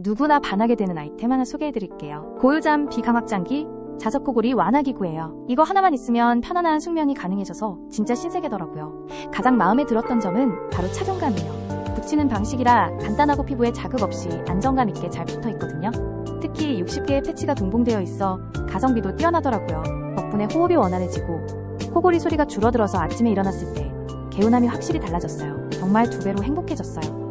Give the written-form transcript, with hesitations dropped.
누구나 반하게 되는 아이템 하나 소개해드릴게요. 고요잠 비강확장기 자석코골이 완화기구예요. 이거 하나만 있으면 편안한 숙면이 가능해져서 진짜 신세계더라고요. 가장 마음에 들었던 점은 바로 착용감이에요. 붙이는 방식이라 간단하고 피부에 자극 없이 안정감 있게 잘 붙어 있거든요. 특히 60개의 패치가 동봉되어 있어 가성비도 뛰어나더라고요. 덕분에 호흡이 원활해지고 코골이 소리가 줄어들어서 아침에 일어났을 때 개운함이 확실히 달라졌어요. 정말 2배로 행복해졌어요.